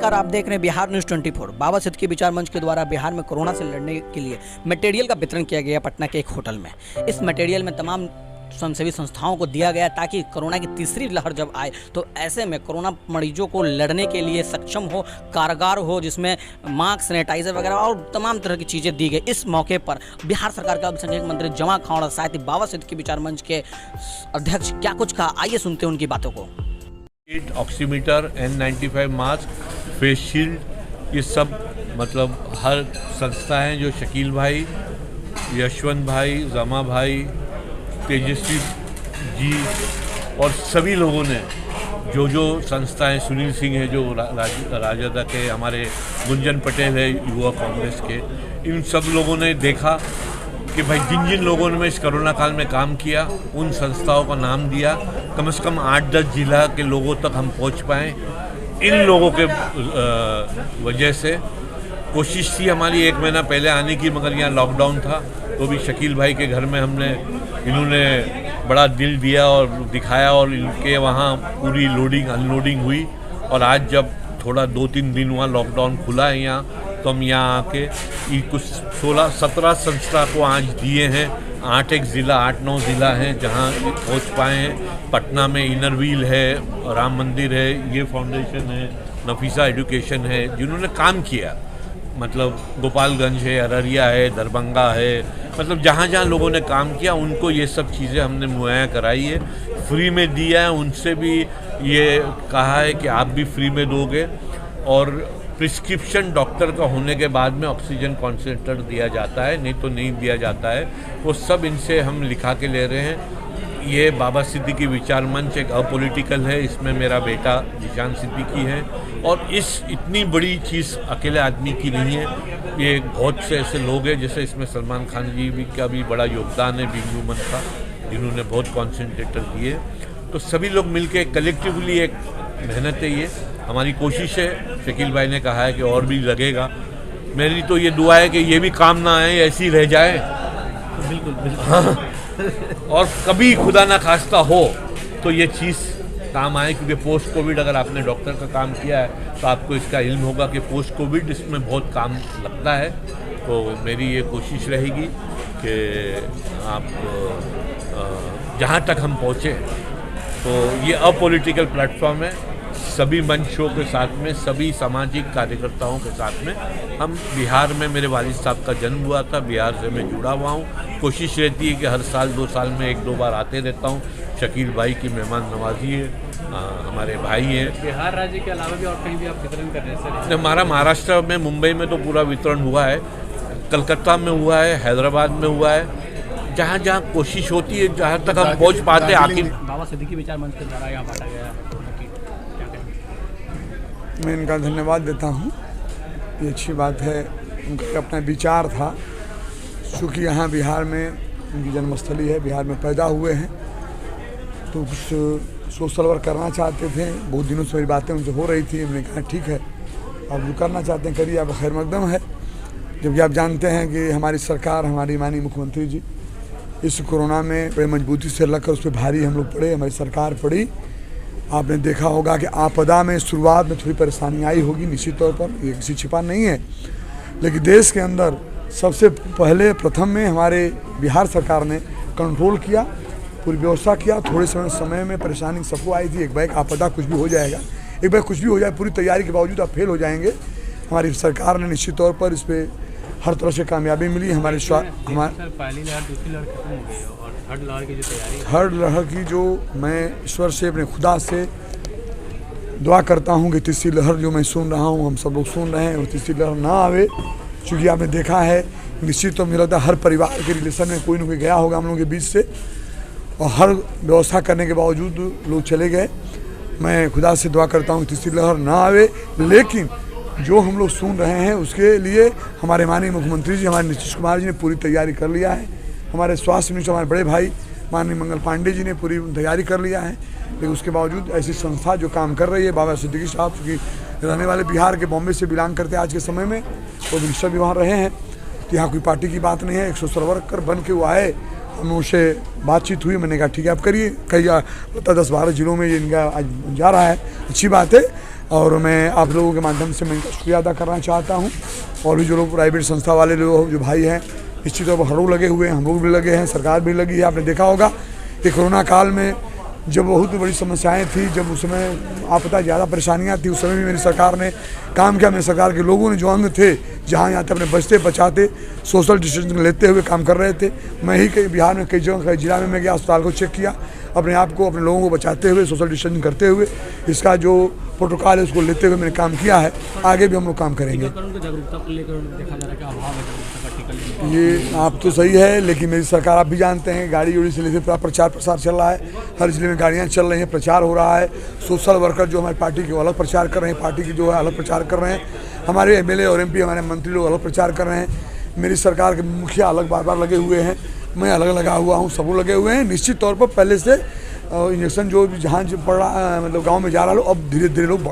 नमस्कार, आप देख रहे हैं बिहार न्यूज़ 24। बाबा सिद्दीकी विचार मंच के द्वारा बिहार में कोरोना से लड़ने के लिए मटेरियल का वितरण किया गया पटना के एक होटल में। इस मटेरियल में तमाम स्वयंसेवी संस्थाओं को दिया गया ताकि कोरोना की तीसरी लहर जब आए तो ऐसे में कोरोना मरीजों को लड़ने के लिए सक्षम हो, कारगर हो, जिसमें मास्क, सैनिटाइजर वगैरह और तमाम तरह की चीज़ें दी गई। इस मौके पर बिहार सरकार के अल्पसंख्यक मंत्री जमा खान और साथ ही बाबा सिद्दीकी विचार मंच के अध्यक्ष क्या कुछ कहा, आइए सुनते हैं उनकी बातों को। Oximeter, N95 mask, face shield, ये सब मतलब हर संस्था हैं जो शकील भाई, यशवंत भाई, जमा भाई, तेजस्वी जी और सभी लोगों ने जो संस्थाएं, सुनील सिंह है जो राजद के, हमारे गुंजन पटेल है युवा कांग्रेस के, इन सब लोगों ने देखा कि भाई जिन जिन लोगों ने इस कोरोना काल में काम किया उन संस्थाओं का नाम दिया। कम से कम 8-10 जिला के लोगों तक हम पहुंच पाएँ। इन लोगों के वजह से कोशिश थी हमारी 1 महीना पहले आने की, मगर यहाँ लॉकडाउन था तो भी शकील भाई के घर में इन्होंने बड़ा दिल दिया और दिखाया और इनके वहाँ पूरी लोडिंग अनलोडिंग हुई। और आज जब थोड़ा 2-3 दिन वहाँ लॉकडाउन खुला है यहाँ, तो हम यहाँ आके कुछ 16-17 संस्था को आज दिए हैं। 8 ज़िला 8-9 ज़िला हैं जहाँ पहुँच पाए हैं। पटना में इनर व्हील है, राम मंदिर है, ये फाउंडेशन है, नफीसा एजुकेशन है, जिन्होंने काम किया। मतलब गोपालगंज है, अररिया है, दरभंगा है, मतलब जहाँ जहाँ लोगों ने काम किया उनको ये सब चीज़ें हमने मुहैया कराई है, फ्री में दिया है। उनसे भी ये कहा है कि आप भी फ्री में दोगे। और प्रिस्क्रिप्शन डॉक्टर का होने के बाद में ऑक्सीजन कॉन्सेंट्रेटर दिया जाता है, नहीं तो नहीं दिया जाता है। वो सब इनसे हम लिखा के ले रहे हैं। ये बाबा सिद्दीकी विचार मंच एक अपॉलिटिकल है, इसमें मेरा बेटा जिशान सिद्दीकी है और इतनी बड़ी चीज़ अकेले आदमी की नहीं है। ये बहुत से ऐसे लोग हैं, जैसे इसमें सलमान खान जी का भी बड़ा योगदान है, बिग वुमन का, जिन्होंने बहुत कॉन्सेंट्रेटर दिए। तो सभी लोग मिलके कलेक्टिवली एक मेहनत है। ये हमारी कोशिश है। शकील भाई ने कहा है कि और भी लगेगा। मेरी तो ये दुआ है कि ये भी काम ना आए, ऐसी ही रह जाए। बिल्कुल बिल्कुल। हाँ। और कभी खुदा ना खास्ता हो तो ये चीज़ काम आए, क्योंकि पोस्ट कोविड अगर आपने डॉक्टर का काम किया है तो आपको इसका इल्म होगा कि पोस्ट कोविड इसमें बहुत काम लगता है। तो मेरी ये कोशिश रहेगी कि आप जहाँ तक हम पहुँचे, तो ये अपॉलिटिकल प्लेटफॉर्म है। सभी मंचों के साथ में, सभी सामाजिक कार्यकर्ताओं के साथ में हम बिहार में, मेरे वालिद साहब का जन्म हुआ था, बिहार से मैं जुड़ा हुआ हूँ। कोशिश रहती है कि हर साल 2 साल में 1-2 बार आते रहता हूँ। शकील भाई की मेहमान नवाजी है, हमारे भाई हैं। बिहार राज्य के अलावा भी और कहीं भी आप वितरण कर रहे हैं सर? हमारा महाराष्ट्र में, मुंबई में तो पूरा वितरण हुआ है, कलकत्ता में हुआ है, हैदराबाद में हुआ है। जहाँ जहाँ कोशिश होती है, जहाँ तक हम पहुँच पाते हैं। आखिर बाबा सिद्दीकी विचार मंच के द्वारा यहाँ बांटा गया, मैं इनका धन्यवाद देता हूँ। ये अच्छी बात है, उनका अपना विचार था। चूँकि यहाँ बिहार में उनकी जन्मस्थली है, बिहार में पैदा हुए हैं, तो कुछ सोशल वर्क करना चाहते थे। बहुत दिनों से मेरी बातें उनसे हो रही थी। हमने कहा ठीक है, आप जो करना चाहते हैं करिए, आप खैर मकदम है। जबकि आप जानते हैं कि हमारी सरकार, हमारी माननीय मुख्यमंत्री जी इस कोरोना में बड़े मजबूती से लगकर उस पर भारी हम लोग पड़े, हमारी सरकार पड़ी। आपने देखा होगा कि आपदा में शुरुआत में थोड़ी परेशानी आई होगी, निश्चित तौर पर, ये किसी छिपा नहीं है। लेकिन देश के अंदर सबसे पहले प्रथम में हमारे बिहार सरकार ने कंट्रोल किया, पूरी व्यवस्था किया। थोड़े समय में परेशानी सबको आई थी। एक बार आपदा कुछ भी हो जाएगा, एक बार कुछ भी हो जाए, पूरी तैयारी के बावजूद आप फेल हो जाएंगे। हमारी सरकार ने निश्चित तौर पर इस पर हर तरह से कामयाबी मिली। हमारे पहली लहर, दूसरी लहर खत्म हो गई है और थर्ड लहर की जो तैयारी, थर्ड लहर की जो मैं ईश्वर से, अपने खुदा से दुआ करता हूँ कि तीसरी लहर जो मैं सुन रहा हूँ, हम सब लोग सुन रहे हैं, वो तीसरी लहर ना आवे। क्योंकि आपने देखा है, निश्चित तो मुझे लगता है हर परिवार के रिलेशन में कोई ना कोई गया होगा हम लोगों के बीच से, और हर व्यवस्था करने के बावजूद लोग चले गए। मैं खुदा से दुआ करता हूँ कि तीसरी लहर ना आवे। लेकिन जो हम लोग सुन रहे हैं उसके लिए हमारे माननीय मुख्यमंत्री जी, हमारे नीतीश कुमार जी ने पूरी तैयारी कर लिया है। हमारे स्वास्थ्य मिनिस्टर, हमारे बड़े भाई माननीय मंगल पांडे जी ने पूरी तैयारी कर लिया है। लेकिन उसके बावजूद ऐसी संस्था जो काम कर रही है, बाबा सिद्दीकी साहब क्योंकि रहने वाले बिहार के, बॉम्बे से बिलोंग करते हैं आज के समय में, वो मिनिस्टर भी वहाँ रहे हैं। तो यहाँ कोई पार्टी की बात नहीं है, एक सोशल वर्कर बन के वो आए, हम उनसे बातचीत हुई। मैंने कहा ठीक है आप करिए। कई 10-12 जिलों में ये इनका आज जा रहा है, अच्छी बात है। और मैं आप लोगों के माध्यम से मैं इनका शुक्रिया अदा करना चाहता हूँ। और भी जो लोग प्राइवेट संस्था वाले लोग जो भाई हैं निश्चित तौर पर हर लोग लगे हुए हैं, हम लोग भी लगे हैं, सरकार भी लगी है। आपने देखा होगा कि कोरोना काल में जब बहुत बड़ी समस्याएं थी, जब उस समय आपदा ज़्यादा परेशानियां थी, उस समय भी मेरी सरकार ने काम किया। मेरी सरकार के लोगों ने जो अंग थे जहाँ यहाँ थे अपने बचते बचाते सोशल डिस्टेंसिंग लेते हुए काम कर रहे थे। मैं ही कई बिहार में कई जगह कई जिला में मैं गया, अस्पताल को चेक किया, अपने आप को अपने लोगों को बचाते हुए सोशल डिस्टेंसिंग करते हुए इसका जो प्रोटोकॉल है उसको लेते हुए मैंने काम किया है। आगे भी हम लोग काम करेंगे। जागरूकता को लेकर देखा जा रहा है कि अभाव है जागरूकता का टीका लेने। ये आप तो सही है, लेकिन मेरी सरकार आप भी जानते हैं गाड़ी उड़ी से लेकर पूरा प्रचार प्रसार चल रहा है, हर जिले में गाड़ियाँ चल रही हैं, प्रचार हो रहा है। सोशल वर्कर जो हमारी पार्टी के अलग प्रचार कर रहे हैं, पार्टी की जो है अलग प्रचार कर रहे हैं, हमारे MLA और MP हमारे मंत्री लोग अलग प्रचार कर रहे हैं, मेरी सरकार के मुखिया अलग बार बार लगे हुए हैं, मैं अलग लगा हुआ हूँ, सब लोग लगे हुए हैं। निश्चित तौर पर पहले से इंजेक्शन जो जहाँ पड़ रहा मतलब गाँव में जा रहा है, अब धीरे धीरे लोग